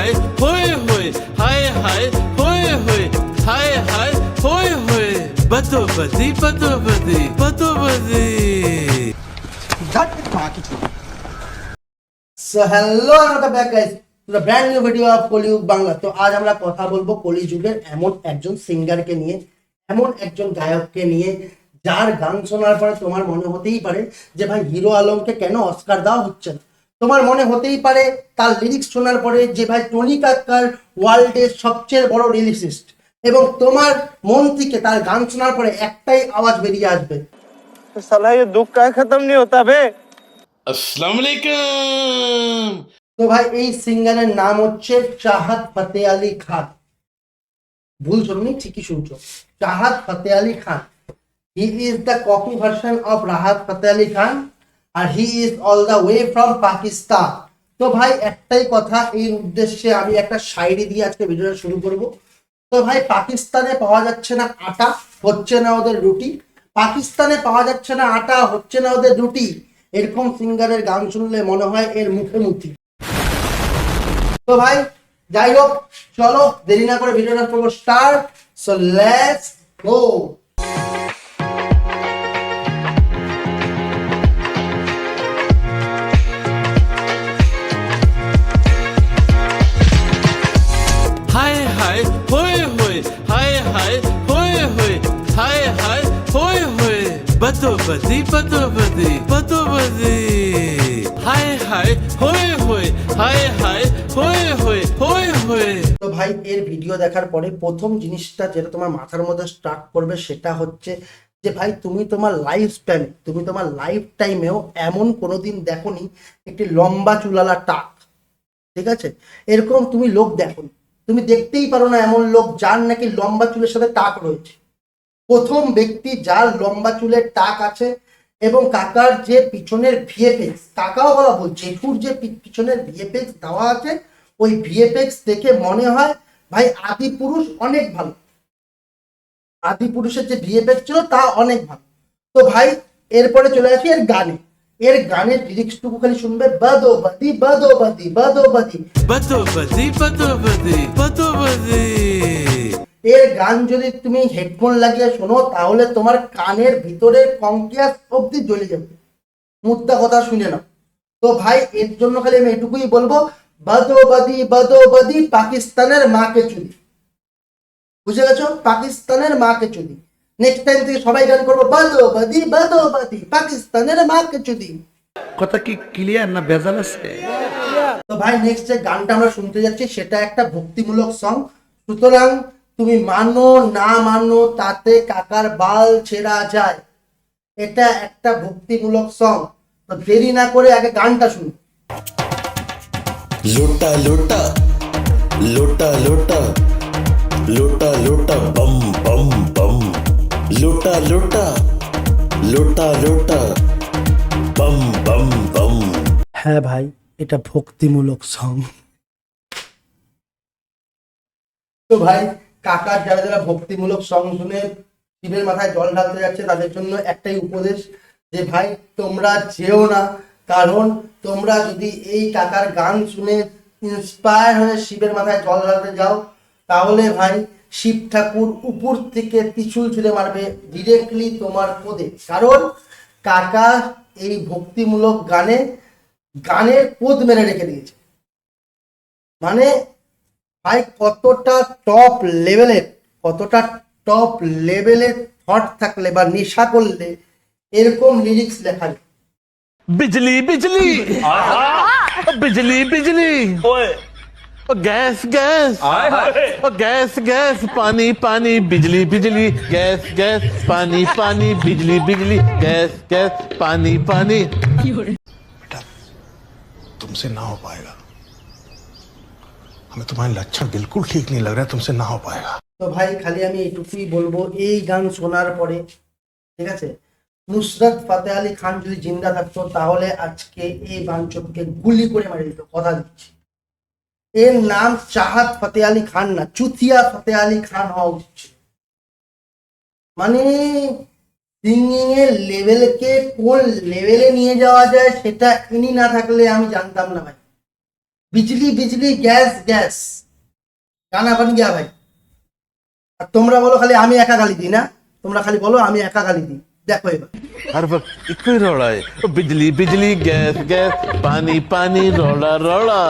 हाय होए होए हाय हाय होए होए हाय हाय होए होए बतो बदी बतो बदी बतो बदी। সো হ্যালো আমরা back guys to the brand new video of কলিযুগ বাংলা। তো আজ আমরা কথা বলবো কলিযুগের এমন একজন সিঙ্গারকে নিয়ে, এমন একজন গায়ককে নিয়ে যার গান শোনার পরে তোমার মনে হতেই পারে যে ভাই হিরো আলমকে কেন অস্কার দেওয়া হচ্ছে না। তোমার মনে হতেই পারে তার লিরিক্স শোনার পরে যে ভাই টনি কাক্কার ওয়ার্ল্ডের সবচেয়ে বড় লিরিসিস্ট, এবং তোমার মন থেকে তার গান শোনার পরে একটাই আওয়াজ বেরিয়ে আসবে, साला ये दुख का खत्म नहीं होता बे। अस्सलाम वालेकुम। তো ভাই এই সিঙ্গারের নাম হচ্ছে চাহাত ফতে আলী খান। ভুল শুনুনি, ঠিকই শুনছো, Chahat Fateh Ali Khan. He is the copy version of Rahat Fateh Ali Khan, আর he is all the way from Pakistan. তো ভাই একটাই কথা, এই উদ্দেশ্যে আমি একটা শায়রি দিয়ে আজকে ভিডিওটা শুরু করব। তো ভাই পাকিস্তানে পাওয়া যাচ্ছে না আটা, হচ্ছে না ওদের রুটি। পাকিস্তানে পাওয়া যাচ্ছে না আটা, হচ্ছে না ওদের রুটি। এরকম সিঙ্গারের গান শুনলে মনে হয় এর মুখে মুখি। তো ভাই যাই হোক, চলো দেরি না করে ভিডিওটা করবো স্টার্ট। So let's go. हाय हाय होए होए हाय हाय होए होए हाय हाय होए होए बतो बदी बतो बदी बतो बदी हाय हाय होए होए हाय हाय होए होए होए होए। তো ভাই এর ভিডিও দেখার পরে প্রথম জিনিসটা যেটা তোমার মাথার মধ্যে স্টার্ট করবে সেটা হচ্ছে যে ভাই তুমি তোমার লাইফ টাইমে, তুমি তোমার লাইফ টাইমেও এমন কোনোদিন দেখোনি একটি লম্বা চুলালা টাক, ঠিক আছে? এরকম তুমি লোক দেখোনি, তুমি দেখতেই পারো না এমন লোক যার নাকি লম্বা চুলের সাথে টাক রয়েছে। প্রথম ব্যক্তি যার লম্বা চুলের টাক আছে, এবং কাকার যে পিছনের ভিএফএক্স, কাকাও বলা ভুল, জেঠুর যে পিছনের ভিএফএক্স দেওয়া আছে, ওই ভিএফএক্স দেখে মনে হয় ভাই আদি পুরুষ অনেক ভালো, আদি পুরুষের যে ভিএফএক্স ছিল তা অনেক ভালো। তো ভাই এরপরে চলে আসি এর গানে। এর গানের লিরিক্সটুকু খালি শুনবে, বাদো বাদি বাদো বাদি বাদো বাদি बतो बदी बतो बदी बतो बदी। এর গান যদি তুমি হেডফোন লাগিয়ে শোনো তাহলে তোমার কানের ভিতরের কঙ্কিয়াস অব্দি জ্বলে যাবে, মুদ্রা কথা শুনে নাও। তো ভাই এর জন্য খালি আমি এটুকুই বলবো, বাদো বাদি পাকিস্তানের মাকে চুদি। বুঝে গেছো? পাকিস্তানের মাকে চুদি। নেক্সট টাইম থেকে সবাই গান করবো, বাদো বাদি পাকিস্তানের মাকে চুদি। কথা কি ক্লিয়ার না ভেজাল আছে? তো ভাই নেক্সট যে গানটা আমরা শুনতে যাচ্ছি সেটা একটা ভক্তিমূলক সং। সুতরাং তুমি মানো না মানো তাতে কাকার বাল ছেঁড়া যায়, এটা একটা ভক্তিমূলক সং। তো দেরি না করে আগে গানটা শুনি। लोटा लोटा लोटा लोटा लोटा लोटा बम बम बम लोटा लोटा लोटा लोटा बम बम बम। হ্যাঁ ভাই, এটা ভক্তিমূলক সং। তো ভাই কাকার যারা যারা ভক্তিমূলক সং শুনে শিবের মাথায় জল ঢালতে যাচ্ছে তাদের জন্য একটাই উপদেশ, যে ভাই তোমরা যেও না, কারণ তোমরা যদি এই কাকার গান শুনে ইন্সপায়ার হয়ে শিবের মাথায় জল ঢালতে যাও তাহলে ভাই শিব ঠাকুর উপর থেকে ত্রিশূল ছুঁড়ে মারবে ডিরেক্টলি তোমার পদে। কারণ কাকা এই ভক্তিমূলক গানে গানের পদ মেরে রেখে দিয়েছে। মানে ভাই কতটা টপ লেভেলের থট থাকলে বা নেশা করলে এরকম লিরিক্স লেখা যায়। बिजली बिजली बिजली बिजली ओए गैस गैस गैस गैस पानी पानी बिजली बिजली गैस गैस पानी पानी बिजली बिजली गैस गैस पानी पानी। तुमसे ना हो पाएगा, हमें तुम्हारे लक्षण बिल्कुल ठीक नहीं लग रहा है, तुमसे ना हो पाएगा। তো ভাই খালি আমি এটুকুই বলবো, এই গান শোনার পরে, ঠিক আছে, নুসরাত ফাতে আলী খান যদি জিন্দা থাকতো তাহলে আজকে এই বাঞ্চবকে গুলি করে মারি দিত, কথা দিচ্ছি। এর নাম চাহাত ফাতে আলী খান না, চুতিয়া ফাতে আলী খান হওয়া উচিত। মানে সিঙ্গিং এর লেভেলকে কোন লেভেলে নিয়ে যাওয়া যায় সেটা ইনি না থাকলে আমি জানতাম না ভাই। बिजली बिजली गैस गैस गाना बन गया भाई। আর তোমরা বলো খালি আমি একা গালি দিই না, তোমরা খালি বলো আমি একা গালি দিই। দেখো এবার हर वक्त इको ही रौला है, बिजली बिजली गैस गैस, पानी पानी रौला रौला।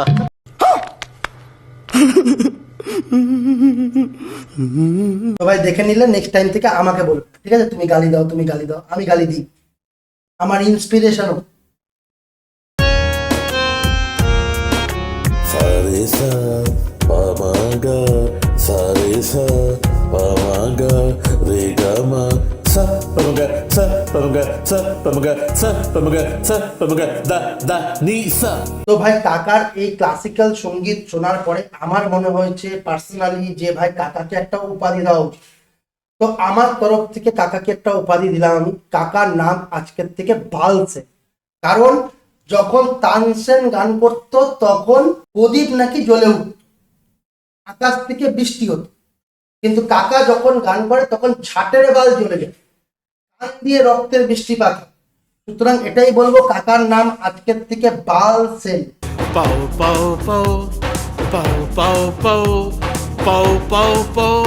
তো ভাই দেখে নিলে, নেক্সট টাইম থেকে আমাকে বলো, ঠিক আছে? তুমি গালি দাও, তুমি গালি দাও, আমি গালি দিই, আমার ইন্সপিরেশন হোক। सारे सा पामागा सारे सा पामागा रे गामा सा पामागा सा पामागा सा पामागा सा पामागा सा पामागा दा दा नी सा। তো ভাই কাকার এই ক্লাসিক্যাল সঙ্গীত শোনার পরে আমার মনে হয়েছে পার্সোনালি যে ভাই কাকাকে একটা উপাধি দেওয়া উচিত। তো আমার তরফ থেকে কাকাকে একটা উপাধি দিলাম আমি। কাকার নাম আজকের থেকে বালসে। কারণ যখন তানসেন গান করতো তখন প্রদীপ নাকি জ্বলে উঠত, আকাশ থেকে বৃষ্টি হতো, কিন্তু কাকা যখন গান করে তখন ছাটের বাল জ্বলে যায়, কান দিয়ে রক্তের বৃষ্টিপাত হয়। সুতরাং এটাই বলবো, কাকার নাম আজকের থেকে বালসেন। पाओ पाओ पाओ पाओ पाओ पाओ पाओ पाओ पाओ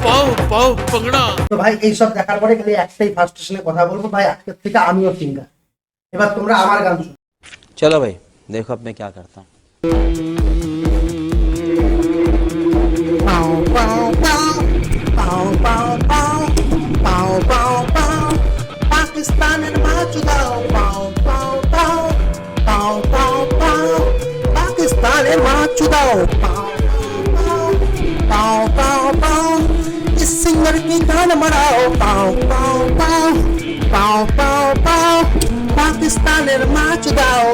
पाओ पाओ पगड़ा। তো ভাই এইসব দেখার পরে খালি একটাই ফার্স্ট স্টেশনে কথা বলবো, ভাই আজকের থেকে আমিও সিঙ্গার। এবার তোমরা আমার গান শুনো। चलो भाई देखो अब मैं क्या करता हूँ। पाकिस्तान इस सिंगर की गान मराओ पाओ पाओ पाओ पाओ पाओ पाओ पाकिस्तानेर माच दाओ।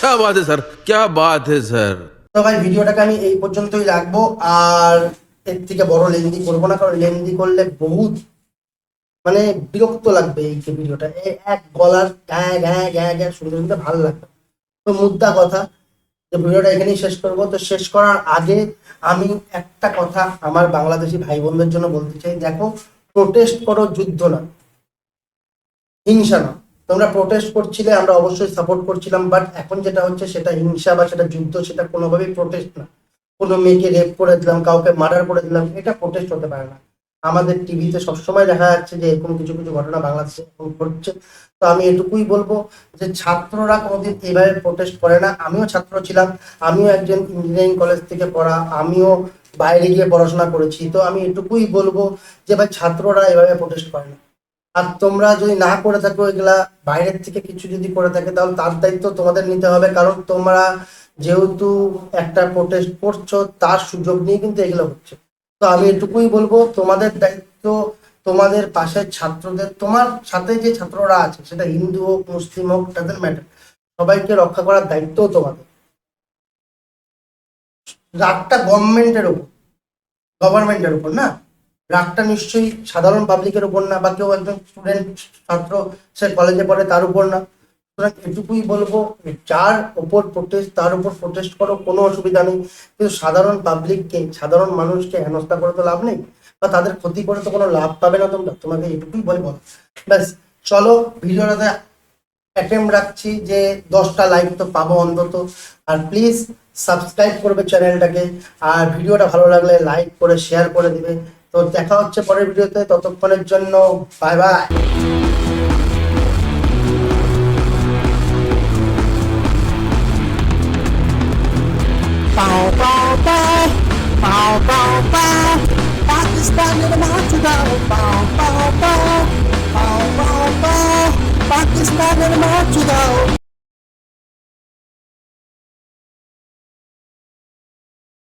क्या बात है सर, क्या बात है सर। তো ভাই ভিডিওটাকে আমি এই পর্যন্তই রাখবো, আর এর থেকে বড় লেন্দি করবো না, কারণ লেন্দি করলে বহুত মানে বিরক্ত লাগবে। এই যে ভিডিওটা এক গলার গ্যাঁ গ্যাঁ গ্যাঁ গ্যাঁ শুনতে শুনতে ভালো লাগবে। তো মুদ্রা কথা, যে ভিডিওটা এখানেই শেষ করবো। তো শেষ করার আগে আমি একটা কথা আমার বাংলাদেশি ভাই বোনদের জন্য বলতে চাই, দেখো প্রোটেস্ট করো, যুদ্ধ না, হিংসা না। তোমরা প্রোটেস্ট করছিলে, আমরা অবশ্যই সাপোর্ট করছিলাম, বাট এখন যেটা হচ্ছে সেটা হিংসা বা সেটা যুদ্ধ, সেটা কোনোভাবেই প্রোটেস্ট না। কোনো মেয়েকে রেপ করে দিলাম, কাউকে মার্ডার করে দিলাম, এটা প্রোটেস্ট হতে পারে না। আমাদের টিভিতে সবসময় দেখা যাচ্ছে যে এরকম কিছু কিছু ঘটনা বাংলাদেশে এখন ঘটছে। তো আমি এটুকুই বলবো যে ছাত্ররা কোনোদিন এইভাবে প্রোটেস্ট করে না। আমিও ছাত্র ছিলাম, আমিও একজন ইঞ্জিনিয়ারিং কলেজ থেকে পড়া, আমিও বাইরে গিয়ে পড়াশোনা করেছি। তো আমি এটুকুই বলবো যে ভাই ছাত্ররা এভাবে প্রোটেস্ট করে না। আর তোমরা যদি না করে থাকো এগুলা, বাইরের থেকে কিছু যদি করে থাকে, তাহলে তার দায়িত্ব তোমাদের নিতে হবে। কারণ তোমরা যেহেতু একটা প্রোটেস্ট করছো, তার সুযোগ নিয়ে কিন্তু এগুলো হচ্ছে। তো আমি এটুকুই বলবো, তোমাদের দায়িত্ব তোমাদের পাশের ছাত্রদের, তোমার সাথে যে ছাত্ররা আছে, সেটা হিন্দু হোক মুসলিম হোক, ডাজন্ট ম্যাটার, সবাইকে রক্ষা করার দায়িত্ব তোমাদের। রাগটা গভর্নমেন্টের উপর না, রাগটা নিশ্চয়ই সাধারণ পাবলিকের উপর না, বা কেউ একজন স্টুডেন্ট ছাত্র সে কলেজে পড়ে তার উপর না। সুতরাং এটুকুই বলবো, যার ওপর প্রোটেস্ট তার উপর প্রোটেস্ট করো, কোনো অসুবিধা নেই। কিন্তু সাধারণ পাবলিককে, সাধারণ মানুষকে হেনস্থা করে তো লাভ নেই, বা তাদের ক্ষতি করে তো কোনো লাভ পাবে না তোমরা। তোমাকে এটুকুই বলবো। ব্যাস, চলো ভিডিওটাতে অ্যাটেম্প রাখছি যে 10টা লাইক তো পাবো অন্তত। আর প্লিজ সাবস্ক্রাইব করবে চ্যানেলটাকে, আর ভিডিওটা ভালো লাগলে লাইক করে শেয়ার করে দিবে। তো দেখা হচ্ছে পরের ভিডিওতে, ততক্ষণের জন্য bye bye. Pakistan in the march